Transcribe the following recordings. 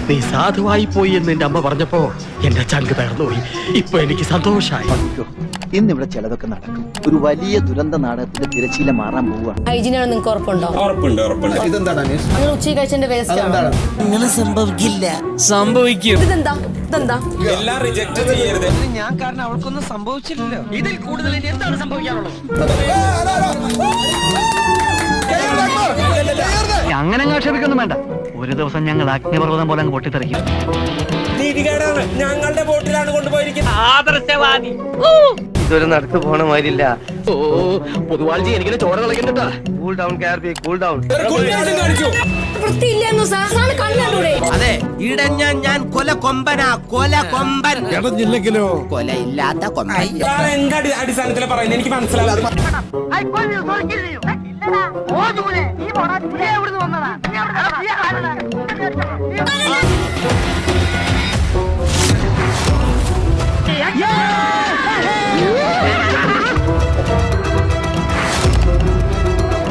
നീ സാധുവായി പോയി എന്ന് എന്റെ അമ്മ പറഞ്ഞപ്പോ എന്റെ ചങ്ക് തകർന്നുപോയി. ഇപ്പൊ എനിക്ക് സന്തോഷമായി. ഇന്നിവിടെ ചിലതൊക്കെ നടക്കും. ഒരു വലിയ ദുരന്ത നാടകത്തിന്റെ തിരശീല മാറാൻ പോവുകയാണ്. ഹൈജീനാണ് നിങ്ങൾക്ക് ഉറപ്പുണ്ടോ? ഉറപ്പുണ്ട്. ഇതെന്താണ് നിങ്ങൾ ഉച്ചയ്ക്ക് കഴിച്ചതിന്റെ വേസ്റ്റ് ആണ്. അങ്ങനെ സംഭവിക്കില്ല. സംഭവിക്കും. ഇതെന്താ എല്ലാം റിജക്ട് ചെയ്യരുത്. ഞാൻ കാരണം അവൾക്കൊന്നും സംഭവിച്ചില്ലല്ലോ. ഇതിൽ കൂടുതൽ ഇനി എന്താണ് സംഭവിക്കാനുള്ളത്? അങ്ങനെ ആക്ഷേപിക്കൊന്നും വേണ്ട. ഒരു ദിവസം ഞങ്ങൾ അഗ്നിപർവ്വതം പോലെ അങ്ങ് പൊട്ടിത്തെറിക്കും. നീതികേടാണ്. ഞങ്ങളുടെ ബോട്ടിലാണ് കൊണ്ടുപോയിരിക്കുന്നത്. ആദർശവാദി. ഇതൊരു നടത്തു പോണ മാതിരില്ല. ഓ പൊതുവാൾജി എനിക്കിനെ ചോര കളയുന്നുണ്ടാ. കൂൾ ഡൗൺ കാർബി, കൂൾ ഡൗൺ. കാണിച്ചു. വൃത്തിയില്ലെന്നു സാർ കണ്ണൂടെ. അതെ, ഇടഞ്ഞ ഞാൻ കൊല കൊമ്പനാ, കൊല കൊമ്പൻ. ഇടഞ്ഞില്ലെങ്കിലോ? കൊല ഇല്ലാത്ത കൊമ്പൻ. എന്താ അടിസ്ഥാനത്തില് പറയുന്നത് എനിക്ക് മനസ്സിലാവും.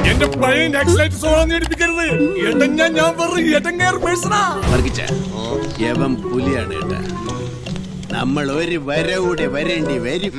എന്റെ പ്ലെയിൻ എക്സലൈറ്റ് സോളം എടുപ്പിക്കരുത്. എടഞ്ഞ ഞാൻ വെറും എടങ്ങേർ പേഴ്സണാ. യവൻ പുലിയാണ് കേട്ടാ. നമ്മൾ ഒരു വരവൂടെ വരേണ്ടി വരും.